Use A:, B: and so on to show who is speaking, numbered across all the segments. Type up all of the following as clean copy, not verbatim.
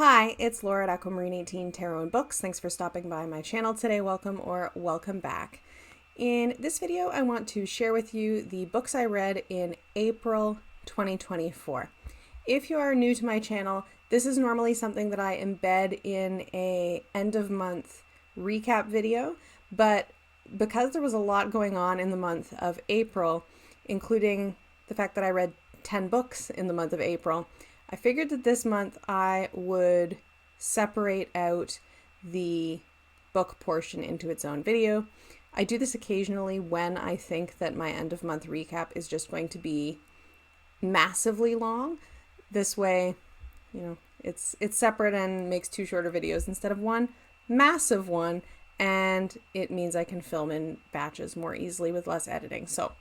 A: Hi, it's Laura at Aquamarine18 Tarot and Books. Thanks for stopping by my channel today. Welcome or welcome back. In this video, I want to share with you the books I read in April 2024. If you are new to my channel, this is normally something that I embed in a end of month recap video, but because there was a lot going on in the month of April, including the fact that I read 10 books in the month of April, I figured that this month I would separate out the book portion into its own video. I do this occasionally when I think that my end of month recap is just going to be massively long. This way, it's separate and makes two shorter videos instead of one massive one, and it means I can film in batches more easily with less editing. So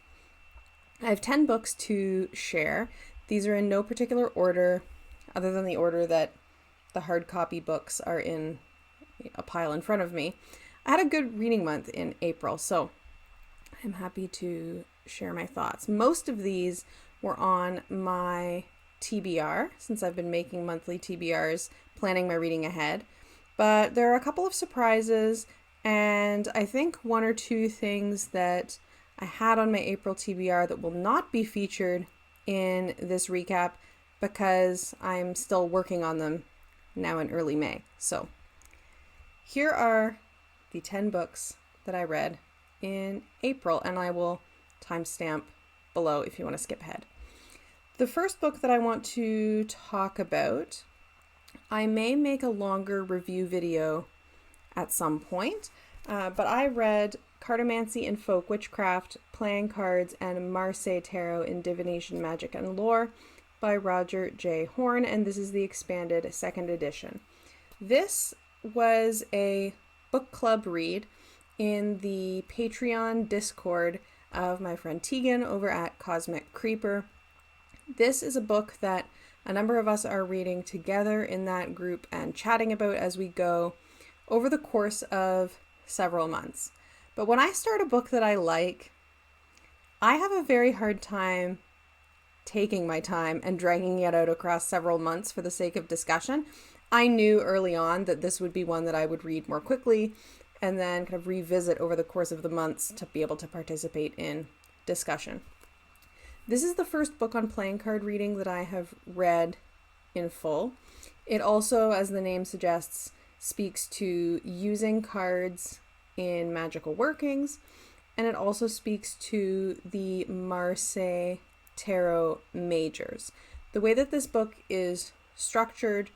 A: I have 10 books to share. These are in no particular order other than the order that the hard copy books are in a pile in front of me. I had a good reading month in April, so I'm happy to share my thoughts. Most of these were on my TBR, since I've been making monthly TBRs, planning my reading ahead. But there are a couple of surprises, and I think one or two things that I had on my April TBR that will not be featured in this recap because I'm still working on them now in early May. So here are the 10 books that I read in April, and I will timestamp below if you want to skip ahead. The first book that I want to talk about, I may make a longer review video at some point, but I read Cartomancy and Folk Witchcraft, Playing Cards, and Marseille Tarot in Divination, Magic, and Lore by Roger J. Horn, and this is the expanded second edition. This was a book club read in the Patreon Discord of my friend Tegan over at Cosmic Creeper. This is a book that a number of us are reading together in that group and chatting about as we go over the course of several months. But when I start a book that I like, I have a very hard time taking my time and dragging it out across several months for the sake of discussion. I knew early on that this would be one that I would read more quickly and then kind of revisit over the course of the months to be able to participate in discussion. This is the first book on playing card reading that I have read in full. It also, as the name suggests, speaks to using cards in magical workings, and it also speaks to the Marseille Tarot majors. The way that this book is structured,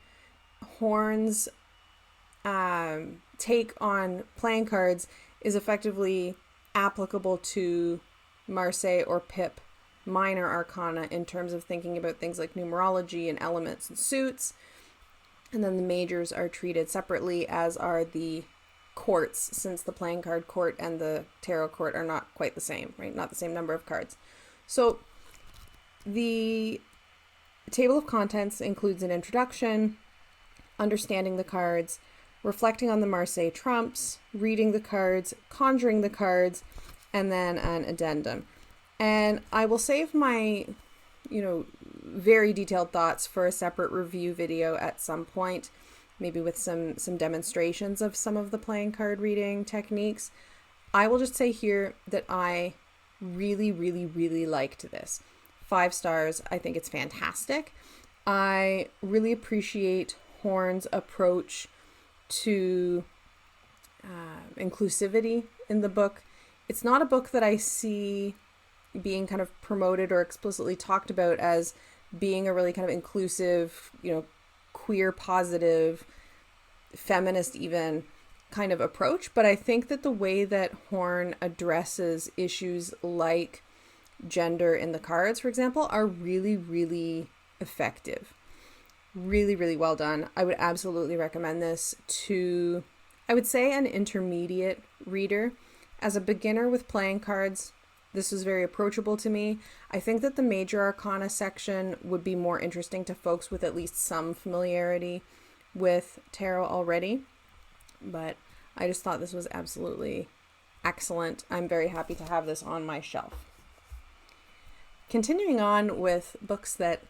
A: Horn's take on playing cards is effectively applicable to Marseille or Pip minor arcana in terms of thinking about things like numerology and elements and suits, and then the majors are treated separately, as are the courts, since the playing card court and the tarot court are not quite the same, right? Not the same number of cards. So the table of contents includes an introduction, understanding the cards, reflecting on the Marseille trumps, reading the cards, conjuring the cards, and then an addendum. And I will save my, very detailed thoughts for a separate review video at some point, maybe with some demonstrations of some of the playing card reading techniques. I will just say here that I really, really, really liked this. 5 stars. I think it's fantastic. I really appreciate Horn's approach to inclusivity in the book. It's not a book that I see being kind of promoted or explicitly talked about as being a really kind of inclusive, queer positive, feminist even kind of approach. But I think that the way that Horn addresses issues like gender in the cards, for example, are really, really effective. Really, really well done. I would absolutely recommend this to, I would say, an intermediate reader. As a beginner with playing cards, this was very approachable to me. I think that the major arcana section would be more interesting to folks with at least some familiarity with tarot already, but I just thought this was absolutely excellent. I'm very happy to have this on my shelf. Continuing on with books that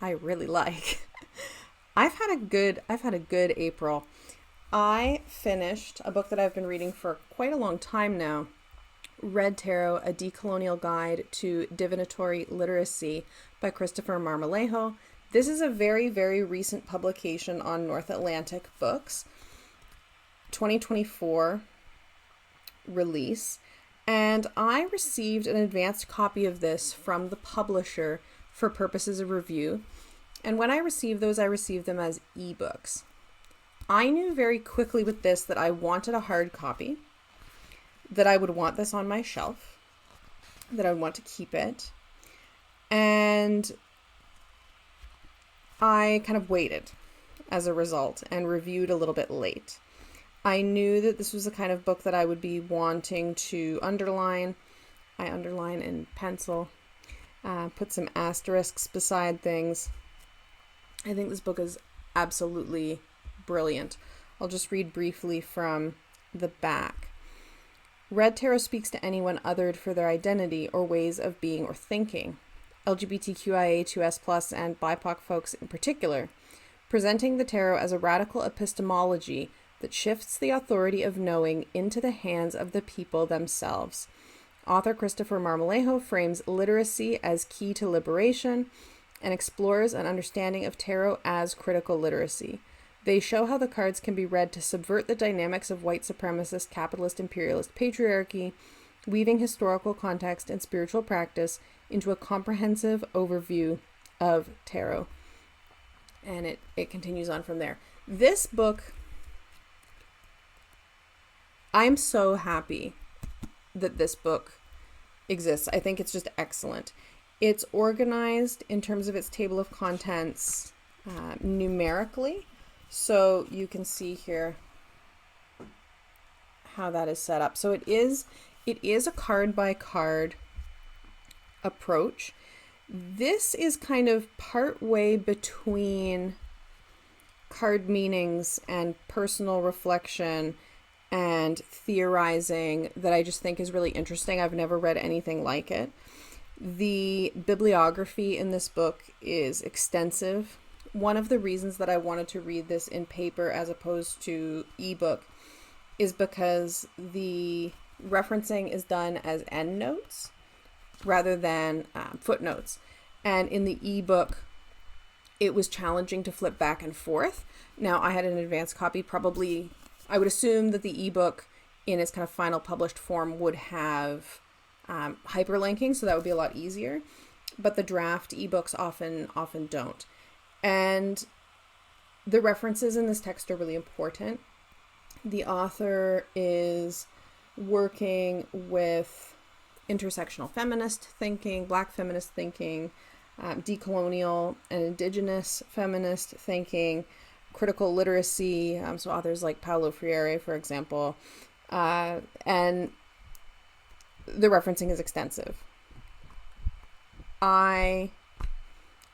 A: I really like, I've had a good April. I finished a book that I've been reading for quite a long time now, Red Tarot, A Decolonial Guide to Divinatory Literacy by Christopher Marmolejo. This is a very, very recent publication on North Atlantic Books, 2024 release. And I received an advanced copy of this from the publisher for purposes of review. And when I received those, I received them as ebooks. I knew very quickly with this that I wanted a hard copy, that I would want this on my shelf, that I would want to keep it. And I kind of waited as a result and reviewed a little bit late. I knew that this was the kind of book that I would be wanting to underline. I underline in pencil, put some asterisks beside things. I think this book is absolutely brilliant. I'll just read briefly from the back. Red Tarot speaks to anyone othered for their identity or ways of being or thinking, LGBTQIA2S+, and BIPOC folks in particular, presenting the tarot as a radical epistemology that shifts the authority of knowing into the hands of the people themselves. Author Christopher Marmolejo frames literacy as key to liberation and explores an understanding of tarot as critical literacy. They show how the cards can be read to subvert the dynamics of white supremacist, capitalist, imperialist patriarchy, weaving historical context and spiritual practice into a comprehensive overview of tarot. And it continues on from there. This book, I'm so happy that this book exists. I think it's just excellent. It's organized in terms of its table of contents numerically. So you can see here how that is set up. So it is a card by card approach. This is kind of part way between card meanings and personal reflection and theorizing that I just think is really interesting. I've never read anything like it. The bibliography in this book is extensive. One of the reasons that I wanted to read this in paper as opposed to ebook is because the referencing is done as endnotes rather than footnotes. And in the ebook, it was challenging to flip back and forth. Now, I had an advanced copy. Probably, I would assume that the ebook in its kind of final published form would have hyperlinking, so that would be a lot easier. But the draft ebooks often don't. And the references in this text are really important. The author is working with intersectional feminist thinking, Black feminist thinking, decolonial and Indigenous feminist thinking, critical literacy, so authors like Paulo Freire, for example, and the referencing is extensive. I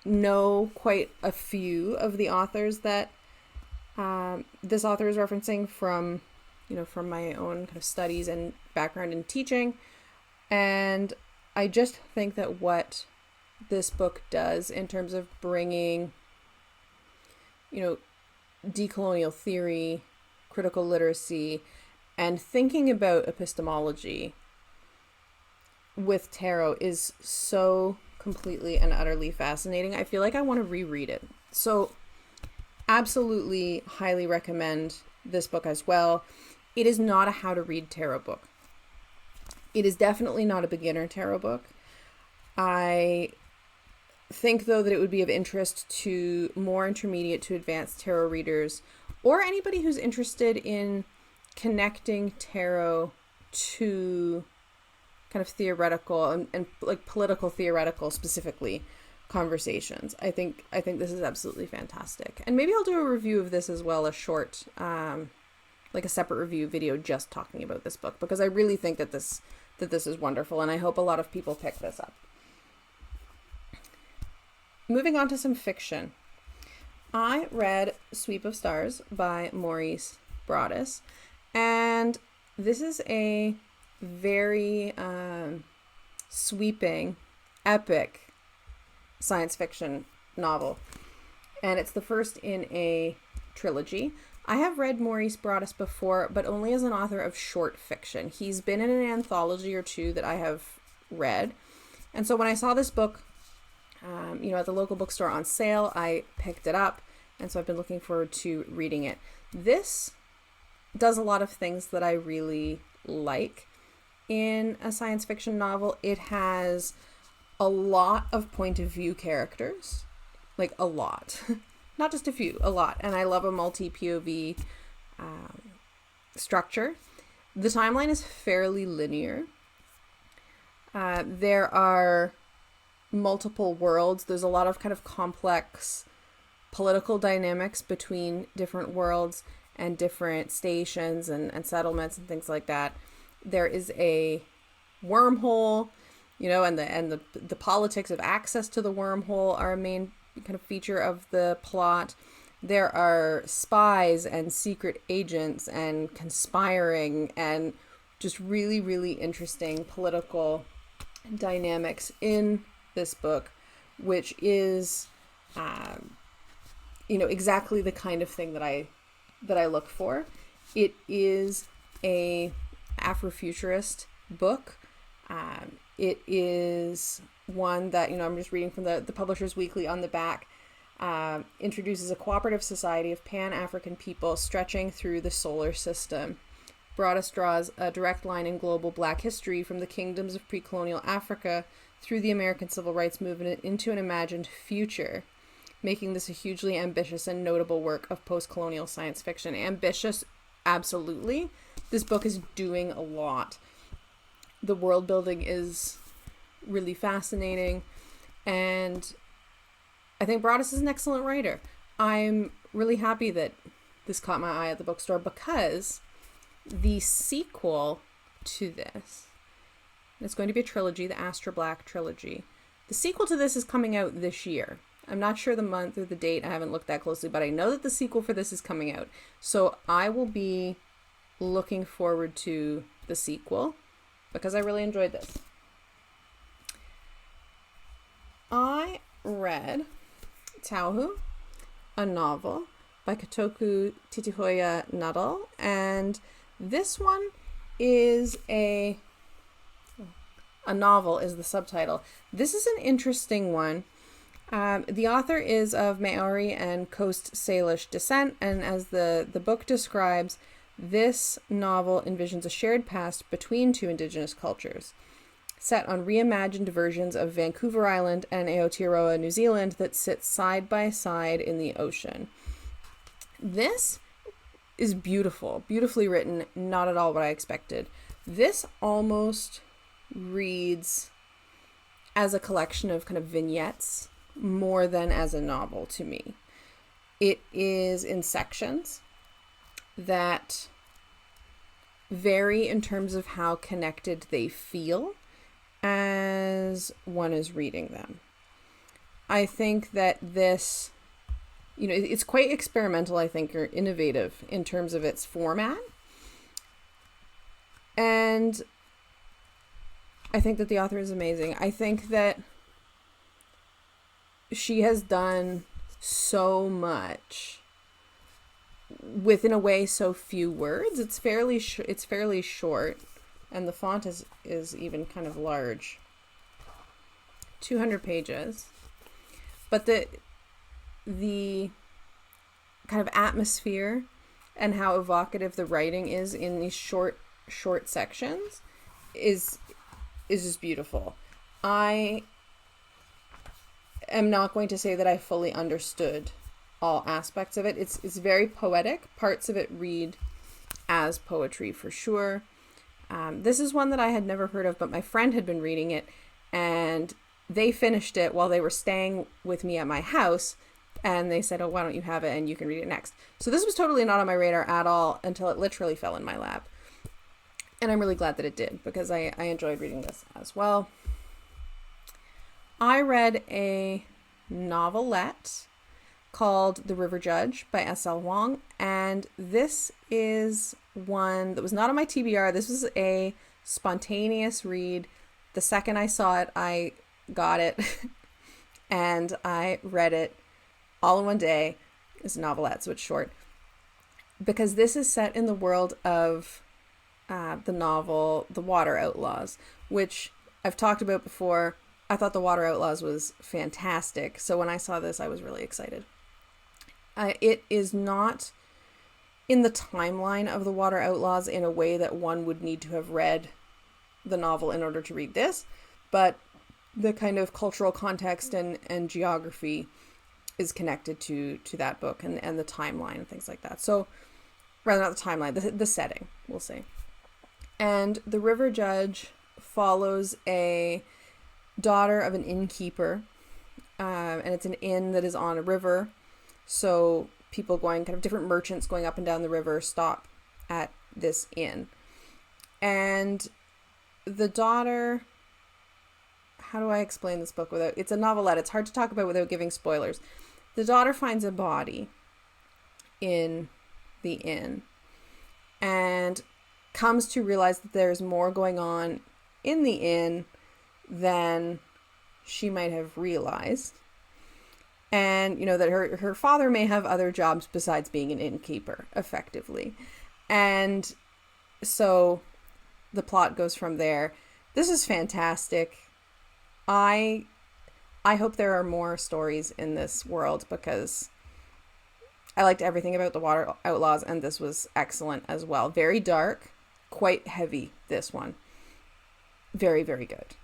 A: know quite a few of the authors that this author is referencing from my own kind of studies and background in teaching. And I just think that what this book does in terms of bringing, decolonial theory, critical literacy, and thinking about epistemology with tarot is so completely and utterly fascinating. I feel like I want to reread it. So absolutely highly recommend this book as well. It is not a how to read tarot book. It is definitely not a beginner tarot book. I think, though, that it would be of interest to more intermediate to advanced tarot readers, or anybody who's interested in connecting tarot to kind of theoretical and like political theoretical specifically conversations. I think this is absolutely fantastic. And maybe I'll do a review of this as well, a short like a separate review video just talking about this book, because I really think that this is wonderful, and I hope a lot of people pick this up. Moving on to some fiction. I read Sweep of Stars by Maurice Broaddus, and this is a very sweeping, epic science fiction novel. and it's the first in a trilogy. I have read Maurice Broaddus before, but only as an author of short fiction. He's been in an anthology or two that I have read. And so when I saw this book, at the local bookstore on sale, I picked it up. And so I've been looking forward to reading it. This does a lot of things that I really like in a science fiction novel. It has a lot of point of view characters, like a lot. Not just a few, a lot. And I love a multi-POV structure. The timeline is fairly linear. There are multiple worlds. There's a lot of kind of complex political dynamics between different worlds and different stations and settlements and things like that. There is a wormhole, and the politics of access to the wormhole are a main kind of feature of the plot. There are spies and secret agents and conspiring and just really, really interesting political dynamics in this book, which is, exactly the kind of thing that I look for. It is a Afrofuturist book. It is one that, I'm just reading from the Publisher's Weekly on the back, introduces a cooperative society of Pan-African people stretching through the solar system. Broaddus draws a direct line in global Black history from the kingdoms of pre-colonial Africa through the American Civil Rights Movement into an imagined future, making this a hugely ambitious and notable work of post-colonial science fiction. Ambitious, absolutely. This book is doing a lot. The world building is really fascinating, and I think Broaddus is an excellent writer. I'm really happy that this caught my eye at the bookstore, because the sequel to this, it's going to be a trilogy, the Astra Black trilogy. The sequel to this is coming out this year. I'm not sure the month or the date. I haven't looked that closely, but I know that the sequel for this is coming out. So I will be looking forward to the sequel because I really enjoyed this. I read Tauhu, a novel by Kotoku Titihoya Nadal, and this one is a novel is the subtitle. This is an interesting one. The author is of Maori and Coast Salish descent, and as the book describes, this novel envisions a shared past between two Indigenous cultures, set on reimagined versions of Vancouver Island and Aotearoa, New Zealand, that sit side by side in the ocean. This is beautiful, beautifully written, not at all what I expected. This almost reads as a collection of kind of vignettes more than as a novel to me. It is in sections that vary in terms of how connected they feel as one is reading them. I think that this, it's quite experimental, I think, or innovative in terms of its format. And I think that the author is amazing. I think that she has done so much within a way so few words. It's fairly short, and the font is even kind of large. 200 pages. But the kind of atmosphere and how evocative the writing is in these short sections is just beautiful. I am not going to say that I fully understood all aspects of it. It's very poetic. Parts of it read as poetry for sure. This is one that I had never heard of, but my friend had been reading it, and they finished it while they were staying with me at my house, and they said, oh, why don't you have it and you can read it next. So this was totally not on my radar at all until it literally fell in my lap. And I'm really glad that it did, because I enjoyed reading this as well. I read a novelette called The River Judge by S.L. Wong, and this is one that was not on my TBR. This was a spontaneous read. The second I saw it, I got it, and I read it all in one day. It's a novelette, so it's short. Because this is set in the world of the novel The Water Outlaws, which I've talked about before. I thought The Water Outlaws was fantastic. So when I saw this, I was really excited. It is not in the timeline of The Water Outlaws in a way that one would need to have read the novel in order to read this, but the kind of cultural context and geography is connected to that book and the timeline and things like that. So, rather not the timeline, the setting, we'll say. And the river judge follows a daughter of an innkeeper, and it's an inn that is on a river. So people going, kind of different merchants going up and down the river stop at this inn. And the daughter, how do I explain this book without, it's a novelette. It's hard to talk about without giving spoilers. The daughter finds a body in the inn and comes to realize that there's more going on in the inn than she might have realized. And, you know, that her father may have other jobs besides being an innkeeper, effectively. And so the plot goes from there. This is fantastic. I hope there are more stories in this world because I liked everything about The Water Outlaws, and this was excellent as well. Very dark, quite heavy, this one. Very, very good.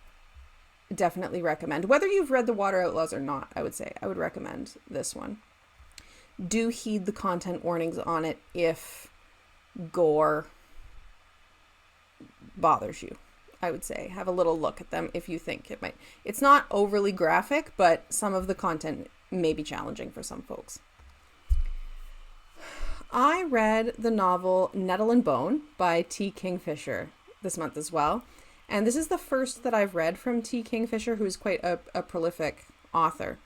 A: Definitely recommend. Whether you've read The Water Outlaws or not, I would say, I would recommend this one. Do heed the content warnings on it if gore bothers you. I would say have a little look at them if you think it might. It's not overly graphic, but some of the content may be challenging for some folks. I read the novel Nettle and Bone by T. Kingfisher this month as well. And this is the first that I've read from T. Kingfisher, who is quite a prolific author.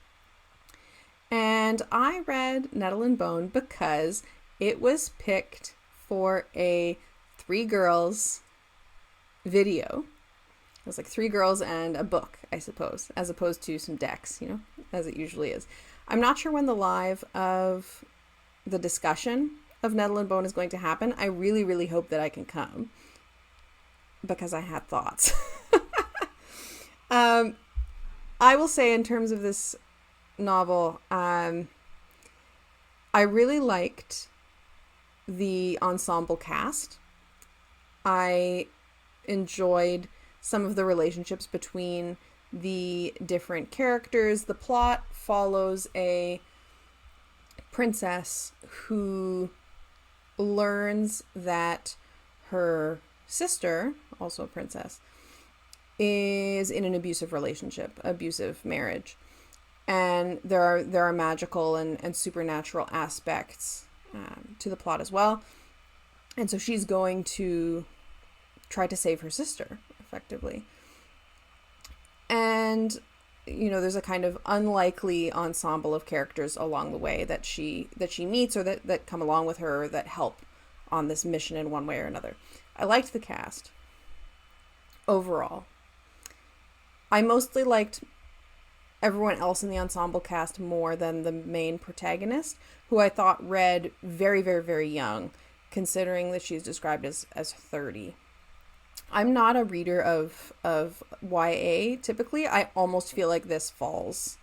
A: And I read Nettle and Bone because it was picked for a 3 girls video. It was like 3 girls and a book, I suppose, as opposed to some decks, you know, as it usually is. I'm not sure when the live of the discussion of Nettle and Bone is going to happen. I really, really hope that I can come because I had thoughts. I will say in terms of this novel, I really liked the ensemble cast. I enjoyed some of the relationships between the different characters. The plot follows a princess who learns that her sister, also a princess, is in an abusive relationship, abusive marriage. And there are magical and supernatural aspects to the plot as well. And so she's going to try to save her sister, effectively. And, you know, there's a kind of unlikely ensemble of characters along the way that she meets or that come along with her that help on this mission in one way or another. I liked the cast overall. I mostly liked everyone else in the ensemble cast more than the main protagonist, who I thought read very, very, very young, considering that she's described as 30. I'm not a reader of YA typically. I almost feel like this falls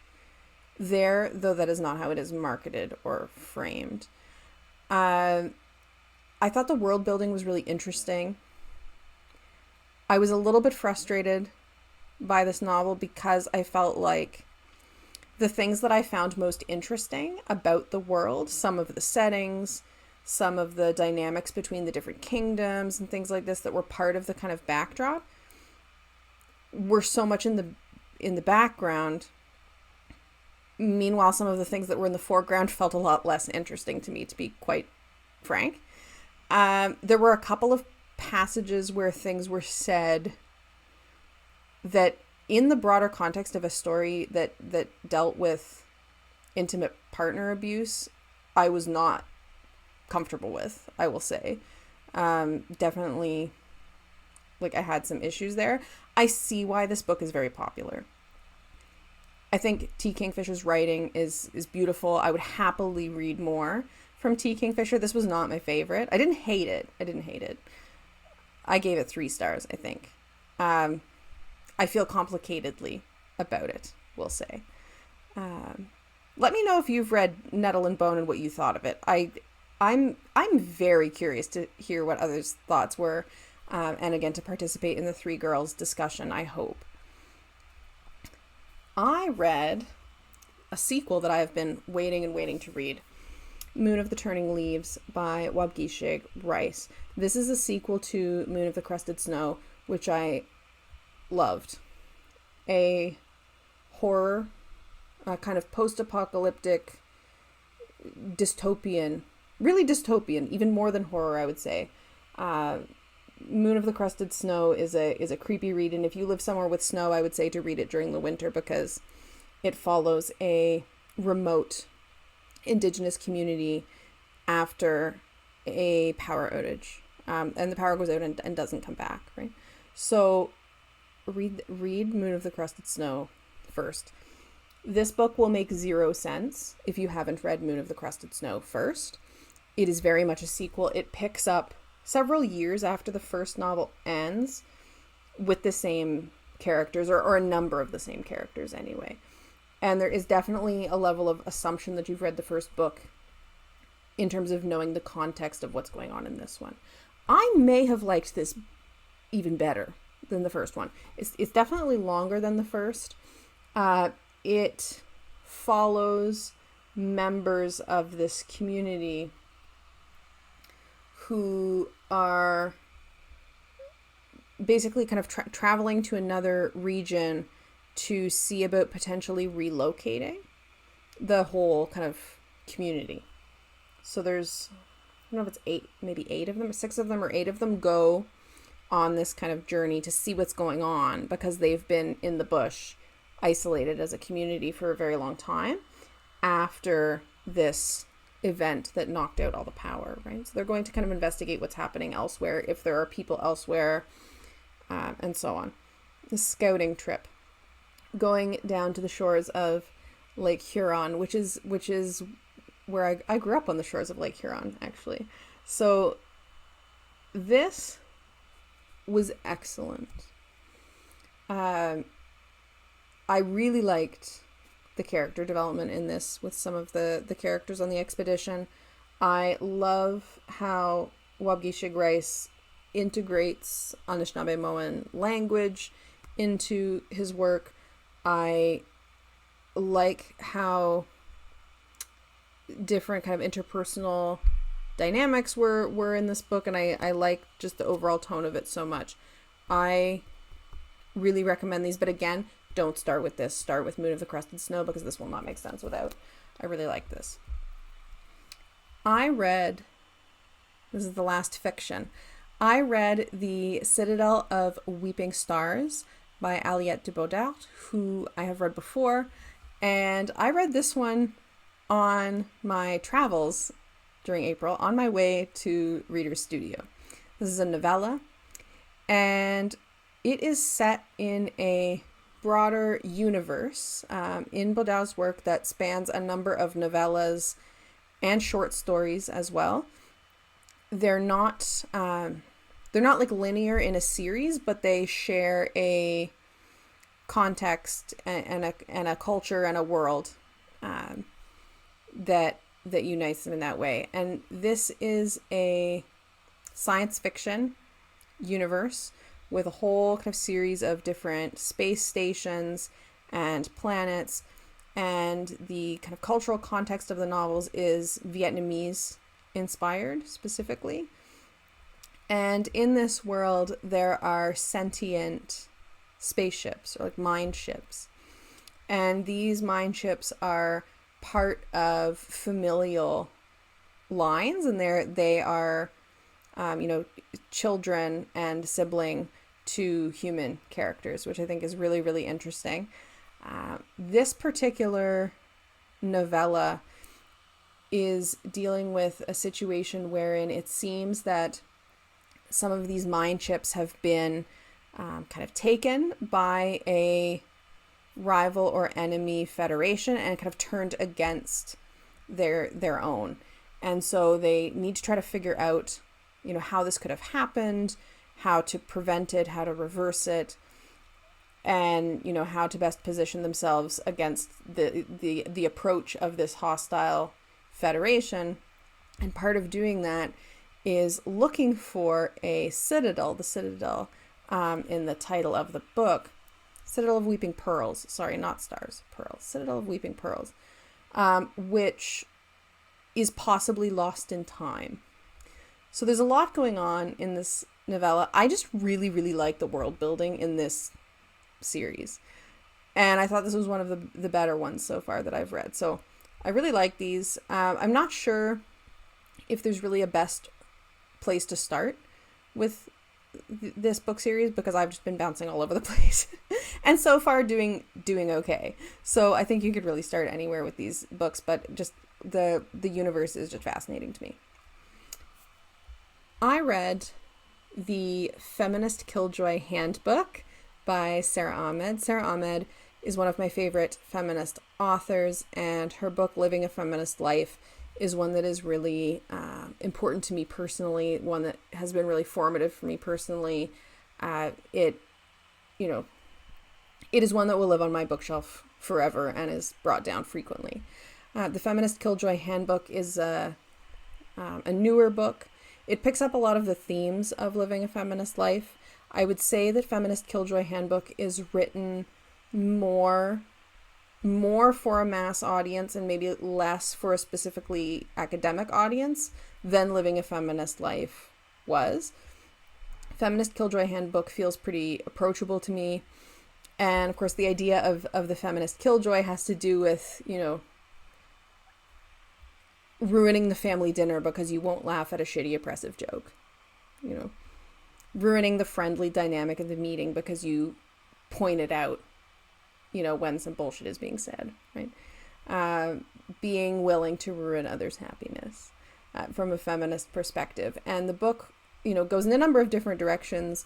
A: there, though that is not how it is marketed or framed. I thought the world building was really interesting. I was a little bit frustrated by this novel because I felt like the things that I found most interesting about the world, some of the settings, some of the dynamics between the different kingdoms and things like this that were part of the kind of backdrop, were so much in the background. Meanwhile, some of the things that were in the foreground felt a lot less interesting to me, to be quite frank. There were a couple of passages where things were said that in the broader context of a story that dealt with intimate partner abuse, I was not comfortable with, I will say. Definitely, like, I had some issues there. I see why this book is very popular. I think T. Kingfisher's writing is beautiful. I would happily read more from T. Kingfisher. This was not my favorite. I didn't hate it. I gave it 3 stars, I think. I feel complicatedly about it, we'll say. Let me know if you've read Nettle and Bone and what you thought of it. I'm very curious to hear what others' thoughts were, and again, to participate in the 3 girls discussion, I hope. I read a sequel that I have been waiting to read, Moon of the Turning Leaves by Waubgeshig Rice. This is a sequel to Moon of the Crusted Snow, which I loved. A horror, kind of post-apocalyptic, dystopian, really dystopian, even more than horror, I would say. Moon of the Crusted Snow is a creepy read, and if you live somewhere with snow, I would say to read it during the winter because it follows a remote Indigenous community after a power outage, and the power goes out and doesn't come back, right? So read Moon of the Crusted Snow first. This book will make 0 sense if you haven't read Moon of the Crusted Snow first. It is very much a sequel. It picks up several years after the first novel ends with the same characters, or a number of the same characters anyway. And there is definitely a level of assumption that you've read the first book in terms of knowing the context of what's going on in this one. I may have liked this even better than the first one. It's definitely longer than the first. It follows members of this community who are basically kind of traveling to another region to see about potentially relocating the whole kind of community. So there's, I don't know if it's 8 of them, 6 of them or 8 of them go on this kind of journey to see what's going on because they've been in the bush, isolated as a community for a very long time after this event that knocked out all the power, right? So they're going to kind of investigate what's happening elsewhere, if there are people elsewhere, and so on. The scouting trip, going down to the shores of Lake Huron, which is where I grew up, on the shores of Lake Huron, actually. So this was excellent. I really liked the character development in this with some of the characters on the expedition. I love how Waubgeshig Rice integrates Anishinaabemowin language into his work. I like how different kind of interpersonal dynamics were in this book, and I like just the overall tone of it so much. I really recommend these, but again, don't start with this. Start with Moon of the Crusted Snow because this will not make sense without. I really like this. This is the last fiction. I read The Citadel of Weeping Stars by Aliette de Bodart, who I have read before, and I read this one on my travels during April on my way to Reader's Studio. This is a novella, and it is set in a broader universe in Bodart's work that spans a number of novellas and short stories as well. They're not like linear in a series, but they share a context and a culture and a world that unites them in that way. And this is a science fiction universe with a whole kind of series of different space stations and planets, and the kind of cultural context of the novels is Vietnamese-inspired specifically. And in this world, there are sentient spaceships, or like mind ships. And these mind ships are part of familial lines, and they are children and sibling to human characters, which I think is really, really interesting. This particular novella is dealing with a situation wherein it seems that some of these mind chips have been kind of taken by a rival or enemy federation and kind of turned against their own. And so they need to try to figure out, how this could have happened, how to prevent it, how to reverse it, and, how to best position themselves against the approach of this hostile federation. And part of doing that is looking for a citadel, the citadel in the title of the book, Citadel of Weeping Pearls, sorry, not stars, pearls, Citadel of Weeping Pearls, which is possibly lost in time. So there's a lot going on in this novella. I just really, really like the world building in this series. And I thought this was one of the better ones so far that I've read. So I really like these. I'm not sure if there's really a best place to start with this book series because I've just been bouncing all over the place and so far doing okay. So I think you could really start anywhere with these books, but just the universe is just fascinating to me. I read the Feminist Killjoy Handbook by Sara Ahmed. Sara Ahmed is one of my favorite feminist authors, and her book Living a Feminist Life is one that is really important to me personally, one that has been really formative for me personally. It is one that will live on my bookshelf forever and is brought down frequently. The Feminist Killjoy Handbook is a newer book. It picks up a lot of the themes of living a feminist life. I would say that Feminist Killjoy Handbook is written more for a mass audience and maybe less for a specifically academic audience than Living a Feminist Life was. Feminist Killjoy Handbook feels pretty approachable to me. And of course, the idea of the feminist killjoy has to do with, ruining the family dinner because you won't laugh at a shitty oppressive joke. Ruining the friendly dynamic of the meeting because you pointed out when some bullshit is being said, right? Being willing to ruin others' happiness from a feminist perspective. And the book, goes in a number of different directions,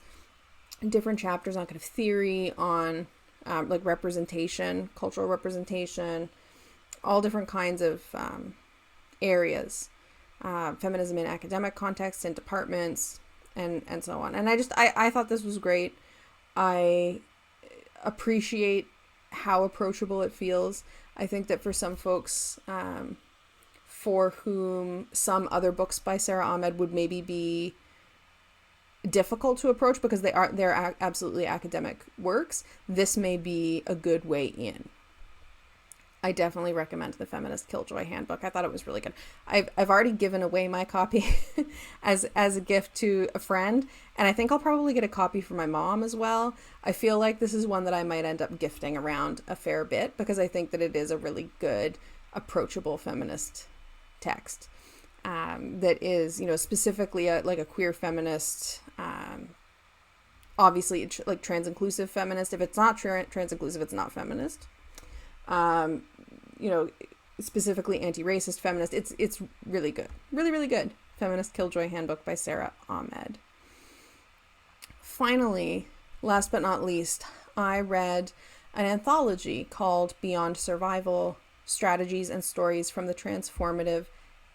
A: different chapters on kind of theory, on like representation, cultural representation, all different kinds of areas, feminism in academic contexts and departments, and so on. And I thought this was great. I appreciate how approachable it feels. I think that for some folks, for whom some other books by Sara Ahmed would maybe be difficult to approach because they're absolutely academic works, this may be a good way in. I definitely recommend the Feminist Killjoy Handbook. I thought it was really good. I've already given away my copy as a gift to a friend, and I think I'll probably get a copy for my mom as well. I feel like this is one that I might end up gifting around a fair bit because I think that it is a really good, approachable feminist text that is, specifically like a queer feminist, obviously like trans-inclusive feminist. If it's not trans-inclusive, it's not feminist. Specifically anti-racist feminist. It's really good. Really, really good. Feminist Killjoy Handbook by Sara Ahmed. Finally, last but not least, I read an anthology called Beyond Survival: Strategies and Stories from the Transformative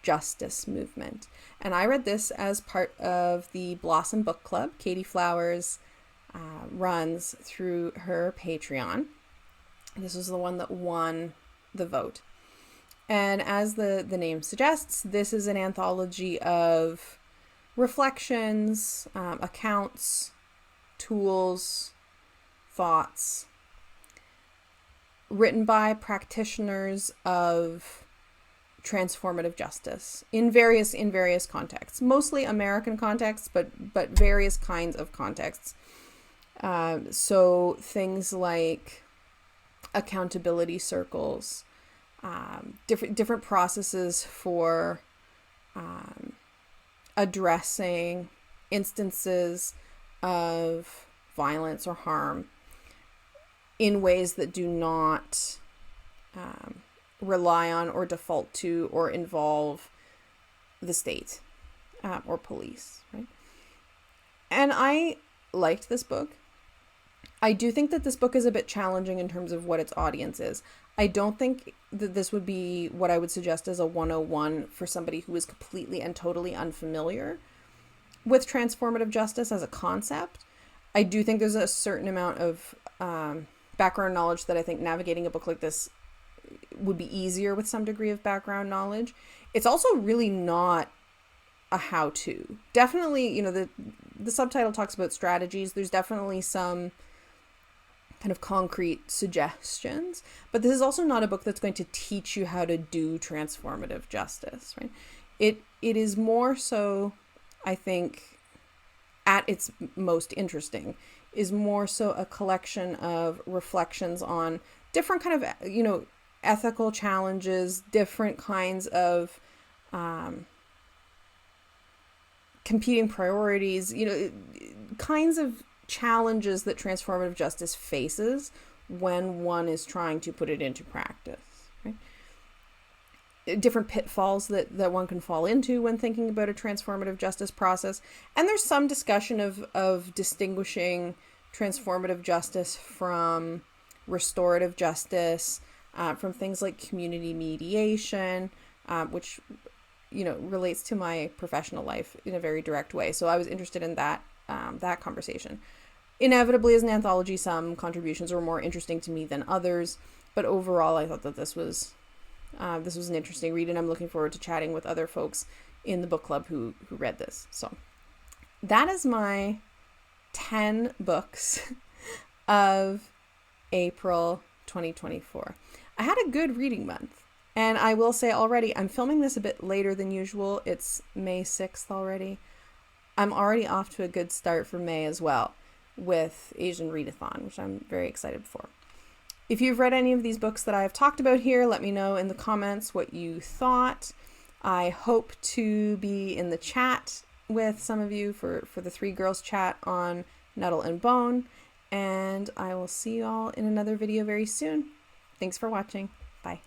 A: Justice Movement. And I read this as part of the Blossom Book Club. Katie Flowers runs through her Patreon. This was the one that won the vote. And as the name suggests, this is an anthology of reflections, accounts, tools, thoughts, written by practitioners of transformative justice in various contexts, mostly American contexts, but various kinds of contexts. So things like accountability circles, different processes for addressing instances of violence or harm in ways that do not rely on or default to or involve the state or police, right? And I liked this book. I do think that this book is a bit challenging in terms of what its audience is. I don't think that this would be what I would suggest as a 101 for somebody who is completely and totally unfamiliar with transformative justice as a concept. I do think there's a certain amount of background knowledge that I think navigating a book like this would be easier with some degree of background knowledge. It's also really not a how-to. Definitely, you know, the subtitle talks about strategies. There's definitely some kind of concrete suggestions, but this is also not a book that's going to teach you how to do transformative justice, right? It is more so, I think, at its most interesting, is more so a collection of reflections on different kind of, you know, ethical challenges, different kinds of competing priorities, you know, kinds of challenges that transformative justice faces when one is trying to put it into practice, right? Different pitfalls that one can fall into when thinking about a transformative justice process. And there's some discussion of distinguishing transformative justice from restorative justice, from things like community mediation, which, you know, relates to my professional life in a very direct way. So I was interested in that conversation. Inevitably, as an anthology, some contributions were more interesting to me than others, but overall, I thought that this was an interesting read, and I'm looking forward to chatting with other folks in the book club who read this. So that is my 10 books of April 2024. I had a good reading month, and I will say already, I'm filming this a bit later than usual. It's May 6th already. I'm already off to a good start for May as well with Asian Readathon, which I'm very excited for. If you've read any of these books that I've talked about here, let me know in the comments what you thought. I hope to be in the chat with some of you for the Three Girls chat on Nettle and Bone, and I will see you all in another video very soon. Thanks for watching. Bye.